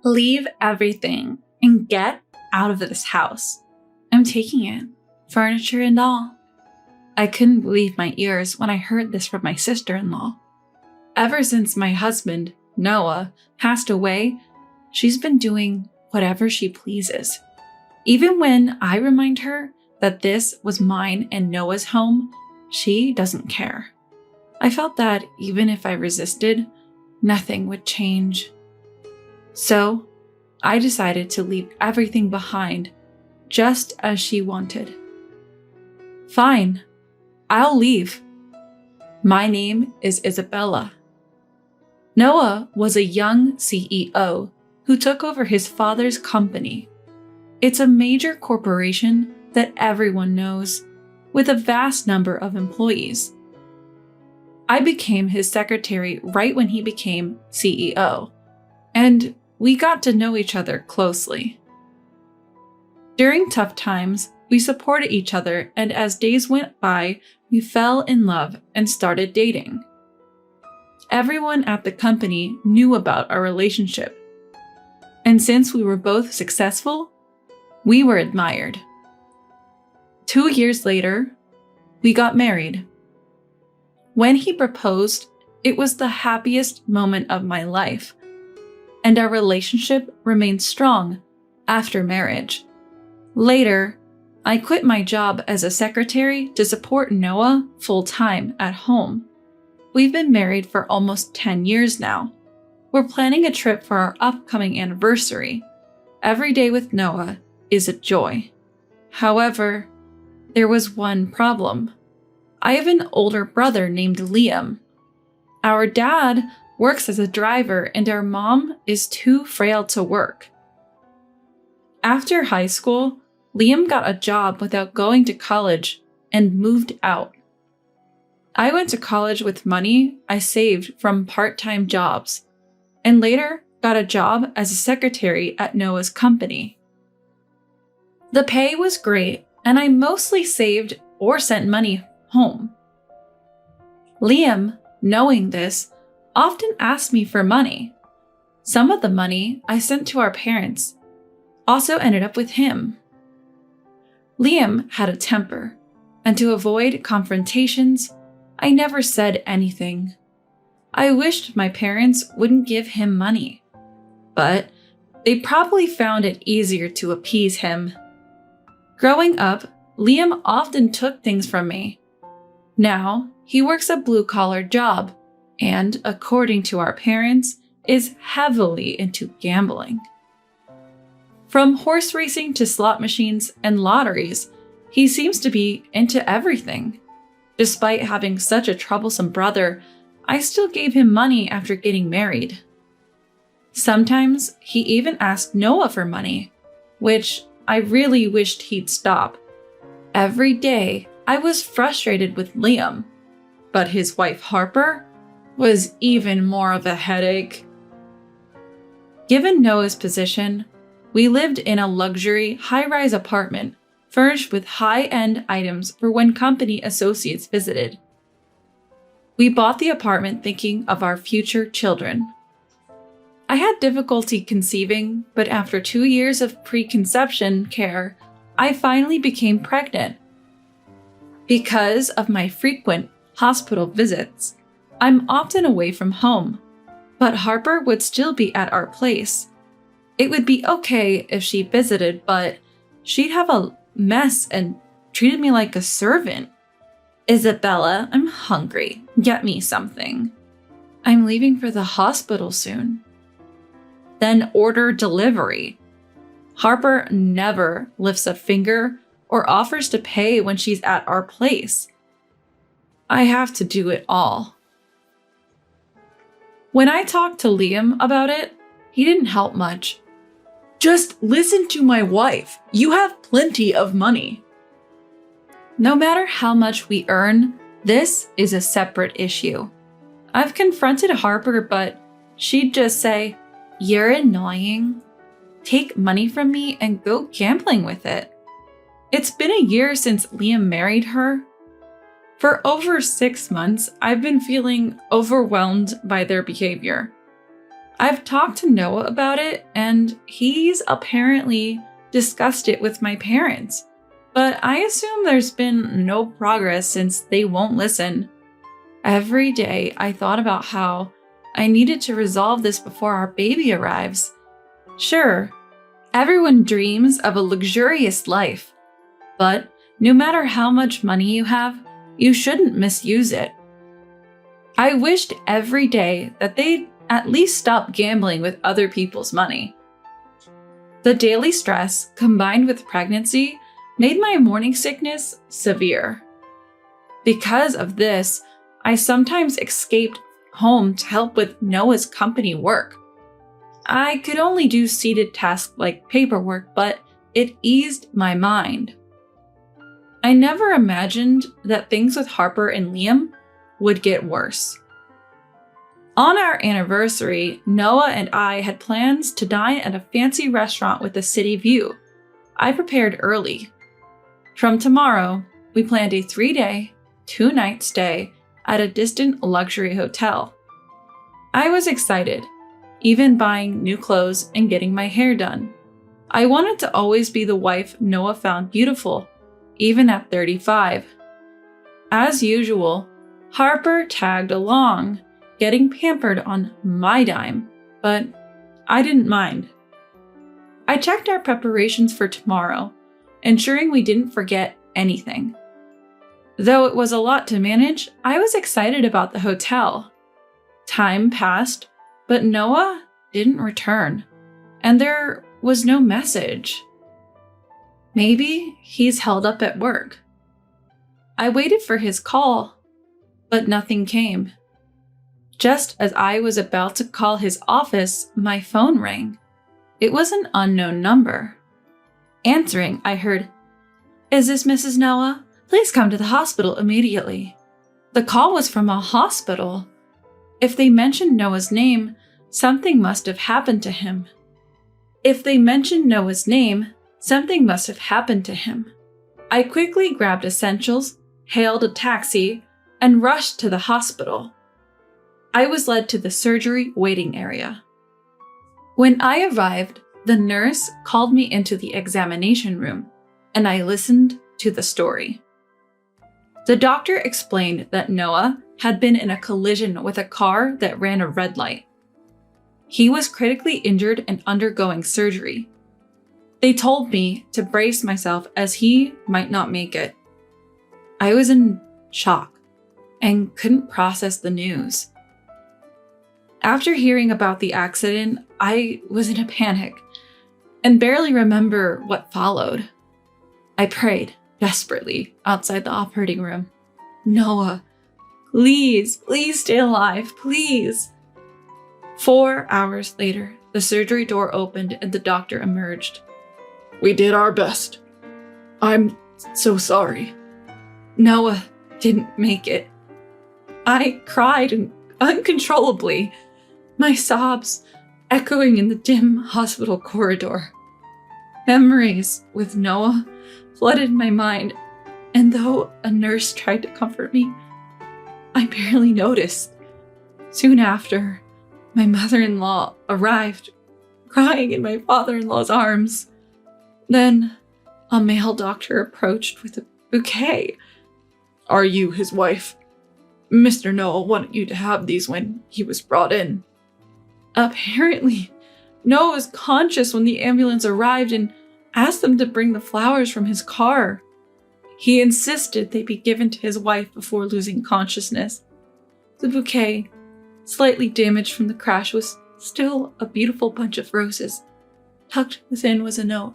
Leave everything and get out of this house. I'm taking it, furniture and all. I couldn't believe my ears when I heard this from my sister-in-law. Ever since my husband, Noah, passed away, she's been doing whatever she pleases. Even when I remind her that this was mine and Noah's home, she doesn't care. I felt that even if I resisted, nothing would change. So, I decided to leave everything behind, just as she wanted. Fine, I'll leave. My name is Isabella. Noah was a young CEO who took over his father's company. It's a major corporation that everyone knows, with a vast number of employees. I became his secretary right when he became CEO, and we got to know each other closely. During tough times, we supported each other, and as days went by, we fell in love and started dating. Everyone at the company knew about our relationship, and since we were both successful, we were admired. 2 years later, we got married. When he proposed, it was the happiest moment of my life, and our relationship remained strong after marriage. Later, I quit my job as a secretary to support Noah full-time at home. We've been married for almost 10 years now. We're planning a trip for our upcoming anniversary. Every day with Noah is a joy. However, there was one problem. I have an older brother named Liam. Our dad works as a driver and our mom is too frail to work. After high school, Liam got a job without going to college and moved out. I went to college with money I saved from part-time jobs, and later got a job as a secretary at Noah's company. The pay was great, and I mostly saved or sent money home. Liam, knowing this, often asked me for money. Some of the money I sent to our parents also ended up with him. Liam had a temper, and to avoid confrontations, I never said anything. I wished my parents wouldn't give him money, but they probably found it easier to appease him. Growing up, Liam often took things from me. Now, he works a blue-collar job, and according to our parents, is heavily into gambling. From horse racing to slot machines and lotteries, he seems to be into everything. Despite having such a troublesome brother, I still gave him money after getting married. Sometimes he even asked Noah for money, which I really wished he'd stop. Every day, I was frustrated with Liam, but his wife Harper was even more of a headache. Given Noah's position, we lived in a luxury, high-rise apartment furnished with high-end items for when company associates visited. We bought the apartment thinking of our future children. I had difficulty conceiving, but after 2 years of preconception care, I finally became pregnant. Because of my frequent hospital visits, I'm often away from home, but Harper would still be at our place. It would be okay if she visited, but she'd have a mess and treated me like a servant. Isabella, I'm hungry. Get me something. I'm leaving for the hospital soon. Then order delivery. Harper never lifts a finger or offers to pay when she's at our place. I have to do it all. When I talked to Liam about it, he didn't help much. Just listen to my wife. You have plenty of money. No matter how much we earn, this is a separate issue. I've confronted Harper, but she'd just say, "You're annoying. Take money from me and go gambling with it." It's been a year since Liam married her. For over 6 months, I've been feeling overwhelmed by their behavior. I've talked to Noah about it, and he's apparently discussed it with my parents. But I assume there's been no progress since they won't listen. Every day I thought about how I needed to resolve this before our baby arrives. Sure, everyone dreams of a luxurious life, but no matter how much money you have, you shouldn't misuse it. I wished every day that they'd at least stop gambling with other people's money. The daily stress, combined with pregnancy, made my morning sickness severe. Because of this, I sometimes escaped home to help with Noah's company work. I could only do seated tasks like paperwork, but it eased my mind. I never imagined that things with Harper and Liam would get worse. On our anniversary, Noah and I had plans to dine at a fancy restaurant with a city view. I prepared early. From tomorrow, we planned a 3-day, 2-night stay at a distant luxury hotel. I was excited, even buying new clothes and getting my hair done. I wanted to always be the wife Noah found beautiful, even at 35. As usual, Harper tagged along, getting pampered on my dime, but I didn't mind. I checked our preparations for tomorrow, ensuring we didn't forget anything. Though it was a lot to manage, I was excited about the hotel. Time passed, but Noah didn't return, and there was no message. Maybe he's held up at work. I waited for his call, but nothing came. Just as I was about to call his office, my phone rang. It was an unknown number. Answering, I heard, "Is this Mrs. Noah? Please come to the hospital immediately." The call was from a hospital. If they mentioned Noah's name, something must have happened to him. I quickly grabbed essentials, hailed a taxi, and rushed to the hospital. I was led to the surgery waiting area. When I arrived, the nurse called me into the examination room, and I listened to the story. The doctor explained that Noah had been in a collision with a car that ran a red light. He was critically injured and undergoing surgery. They told me to brace myself as he might not make it. I was in shock and couldn't process the news. After hearing about the accident, I was in a panic and barely remember what followed. I prayed desperately outside the operating room. "Noah, please stay alive, please." 4 hours later, the surgery door opened and the doctor emerged. "We did our best. I'm so sorry." Noah didn't make it. I cried uncontrollably, my sobs echoing in the dim hospital corridor. Memories with Noah flooded my mind, and though a nurse tried to comfort me, I barely noticed. Soon after, my mother-in-law arrived, crying in my father-in-law's arms. Then, a male doctor approached with a bouquet. "Are you his wife? Mr. Noah wanted you to have these when he was brought in." Apparently, Noah was conscious when the ambulance arrived and asked them to bring the flowers from his car. He insisted they be given to his wife before losing consciousness. The bouquet, slightly damaged from the crash, was still a beautiful bunch of roses. Tucked within was a note.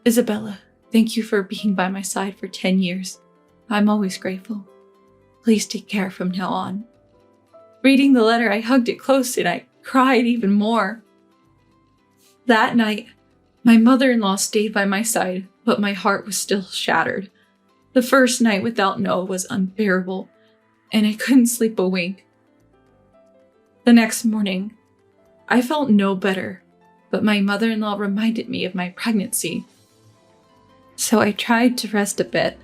"Isabella, thank you for being by my side for 10 years. I'm always grateful. Please take care from now on." Reading the letter, I hugged it close and I cried even more. That night, my mother-in-law stayed by my side, but my heart was still shattered. The first night without Noah was unbearable, and I couldn't sleep a wink. The next morning, I felt no better, but my mother-in-law reminded me of my pregnancy. So I tried to rest a bit.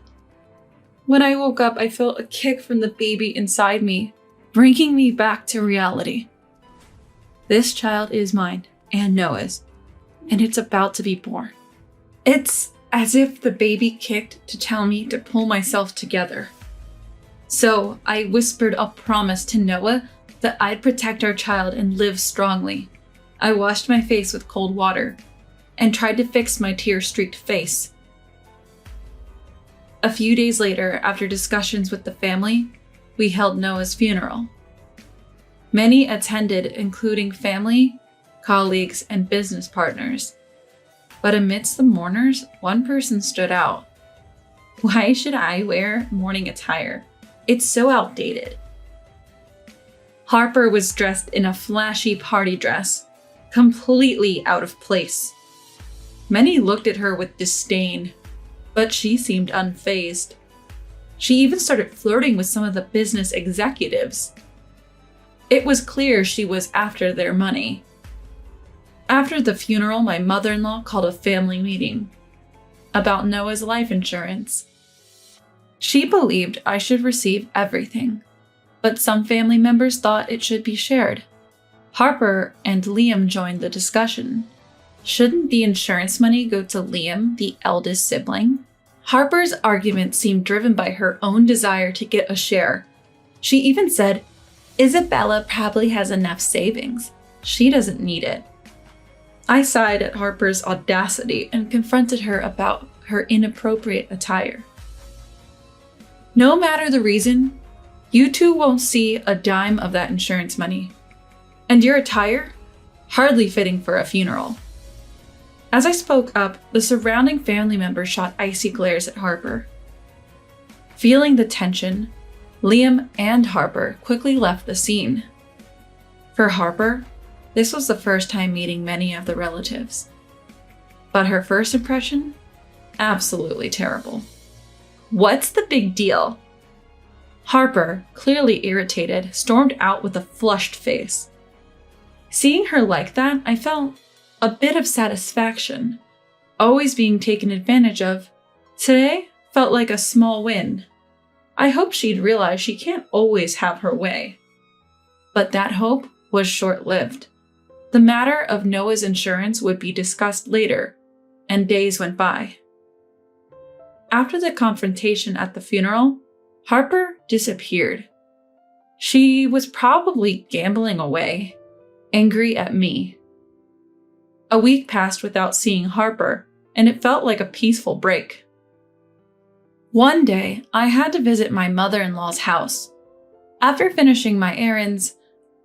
When I woke up, I felt a kick from the baby inside me, bringing me back to reality. This child is mine and Noah's, and it's about to be born. It's as if the baby kicked to tell me to pull myself together. So I whispered a promise to Noah that I'd protect our child and live strongly. I washed my face with cold water and tried to fix my tear-streaked face. A few days later, after discussions with the family, we held Noah's funeral. Many attended, including family, colleagues, and business partners. But amidst the mourners, one person stood out. Why should I wear mourning attire? It's so outdated. Harper was dressed in a flashy party dress, completely out of place. Many looked at her with disdain, but she seemed unfazed. She even started flirting with some of the business executives. It was clear she was after their money. After the funeral, my mother-in-law called a family meeting about Noah's life insurance. She believed I should receive everything, but some family members thought it should be shared. Harper and Liam joined the discussion. Shouldn't the insurance money go to Liam, the eldest sibling? Harper's argument seemed driven by her own desire to get a share. She even said, Isabella probably has enough savings. She doesn't need it. I sighed at Harper's audacity and confronted her about her inappropriate attire. No matter the reason, you two won't see a dime of that insurance money. And your attire? Hardly fitting for a funeral. As I spoke up, the surrounding family members shot icy glares at Harper. Feeling the tension, Liam and Harper quickly left the scene. For Harper, this was the first time meeting many of the relatives. But her first impression? Absolutely terrible. What's the big deal? Harper, clearly irritated, stormed out with a flushed face. Seeing her like that, I felt a bit of satisfaction. Always being taken advantage of, today felt like a small win. I hoped she'd realize she can't always have her way. But that hope was short-lived. The matter of Noah's insurance would be discussed later, and days went by. After the confrontation at the funeral, Harper disappeared. She was probably gambling away, angry at me. A week passed without seeing Harper, and it felt like a peaceful break. One day, I had to visit my mother-in-law's house. After finishing my errands,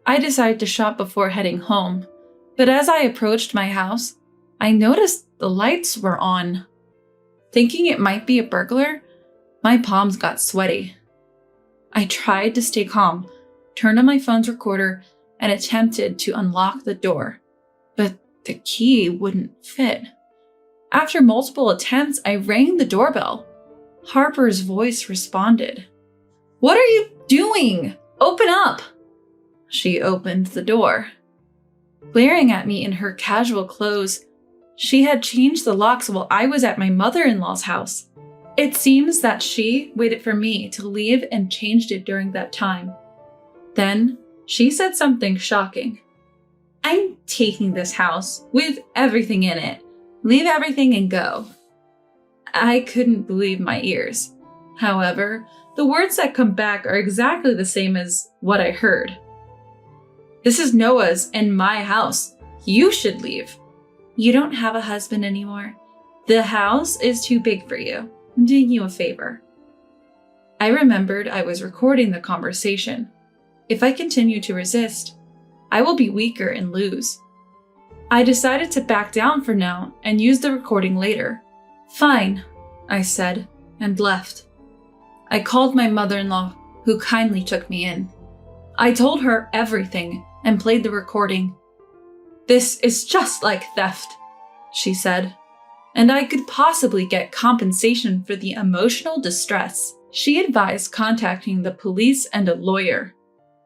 I decided to shop before heading home, but as I approached my house, I noticed the lights were on. Thinking it might be a burglar, my palms got sweaty. I tried to stay calm, turned on my phone's recorder, and attempted to unlock the door, but the key wouldn't fit. After multiple attempts, I rang the doorbell. Harper's voice responded. "What are you doing? Open up!" She opened the door. Glaring at me in her casual clothes, she had changed the locks while I was at my mother-in-law's house. It seems that she waited for me to leave and changed it during that time. Then she said something shocking. "I'm taking this house with everything in it. Leave everything and go." I couldn't believe my ears. However, the words that come back are exactly the same as what I heard. "This is Noah's and my house. You should leave. You don't have a husband anymore. The house is too big for you. I'm doing you a favor." I remembered I was recording the conversation. If I continue to resist, I will be weaker and lose. I decided to back down for now and use the recording later. "Fine," I said, and left. I called my mother-in-law, who kindly took me in. I told her everything and played the recording. "This is just like theft," she said, "and I could possibly get compensation for the emotional distress." She advised contacting the police and a lawyer.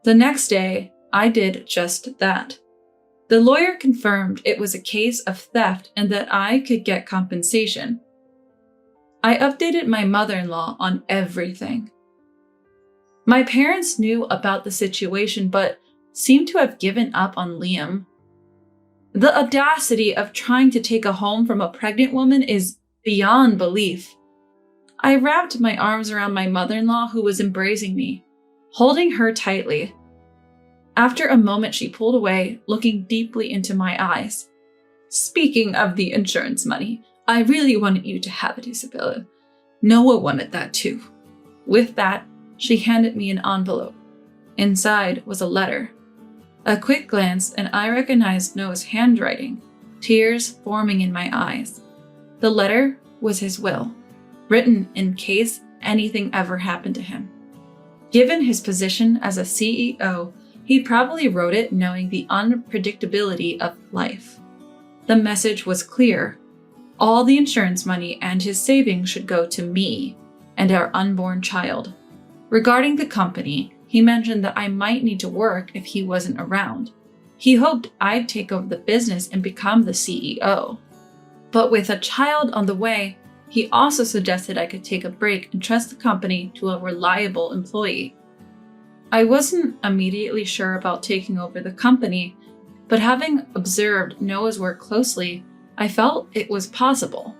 The next day, I did just that. The lawyer confirmed it was a case of theft and that I could get compensation. I updated my mother-in-law on everything. My parents knew about the situation, but seemed to have given up on Liam. The audacity of trying to take a home from a pregnant woman is beyond belief. I wrapped my arms around my mother-in-law who was embracing me, holding her tightly. After a moment, she pulled away, looking deeply into my eyes. "Speaking of the insurance money, I really wanted you to have it, Isabella. Noah wanted that too." With that, she handed me an envelope. Inside was a letter. A quick glance, and I recognized Noah's handwriting, tears forming in my eyes. The letter was his will, written in case anything ever happened to him. Given his position as a CEO, he probably wrote it knowing the unpredictability of life. The message was clear. All the insurance money and his savings should go to me and our unborn child. Regarding the company, he mentioned that I might need to work if he wasn't around. He hoped I'd take over the business and become the CEO. But with a child on the way, he also suggested I could take a break and trust the company to a reliable employee. I wasn't immediately sure about taking over the company, but having observed Noah's work closely, I felt it was possible.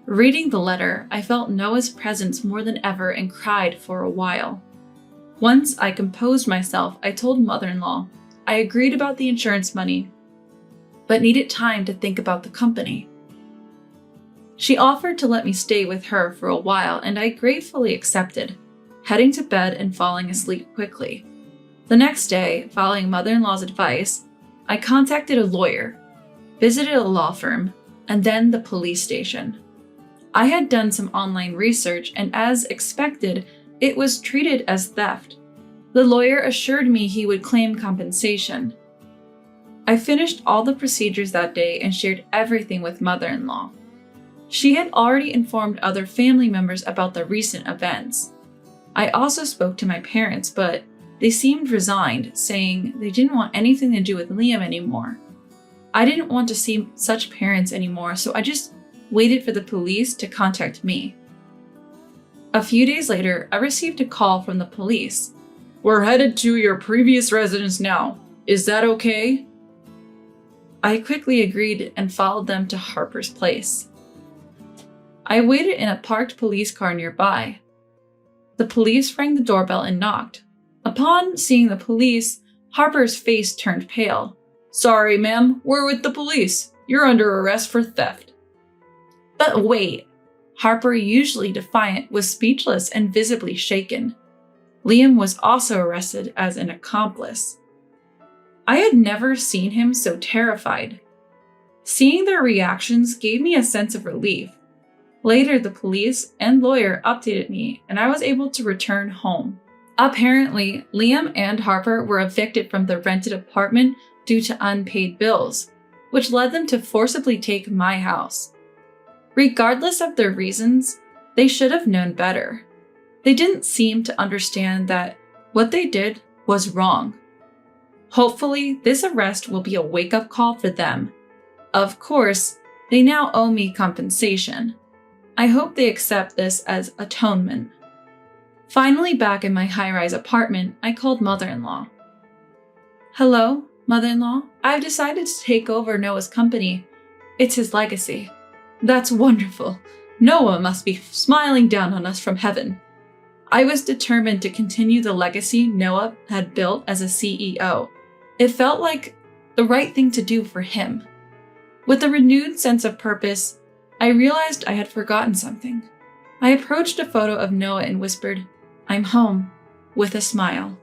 Reading the letter, I felt Noah's presence more than ever and cried for a while. Once I composed myself, I told mother-in-law I agreed about the insurance money, but needed time to think about the company. She offered to let me stay with her for a while, and I gratefully accepted, heading to bed and falling asleep quickly. The next day, following mother-in-law's advice, I contacted a lawyer, visited a law firm, and then the police station. I had done some online research, and as expected, it was treated as theft. The lawyer assured me he would claim compensation. I finished all the procedures that day and shared everything with mother-in-law. She had already informed other family members about the recent events. I also spoke to my parents, but they seemed resigned, saying they didn't want anything to do with Liam anymore. I didn't want to see such parents anymore, so I just waited for the police to contact me. A few days later, I received a call from the police. "We're headed to your previous residence now. Is that okay?" I quickly agreed and followed them to Harper's place. I waited in a parked police car nearby. The police rang the doorbell and knocked. Upon seeing the police, Harper's face turned pale. "Sorry, ma'am, we're with the police. You're under arrest for theft." But wait, Harper, usually defiant, was speechless and visibly shaken. Liam was also arrested as an accomplice. I had never seen him so terrified. Seeing their reactions gave me a sense of relief. Later, the police and lawyer updated me, and I was able to return home. Apparently, Liam and Harper were evicted from the rented apartment due to unpaid bills, which led them to forcibly take my house. Regardless of their reasons, they should have known better. They didn't seem to understand that what they did was wrong. Hopefully, this arrest will be a wake-up call for them. Of course, they now owe me compensation. I hope they accept this as atonement. Finally back in my high-rise apartment, I called mother-in-law. "Hello, mother-in-law. I've decided to take over Noah's company. It's his legacy." "That's wonderful. Noah must be smiling down on us from heaven." I was determined to continue the legacy Noah had built as a CEO. It felt like the right thing to do for him. With a renewed sense of purpose, I realized I had forgotten something. I approached a photo of Noah and whispered, "I'm home," with a smile.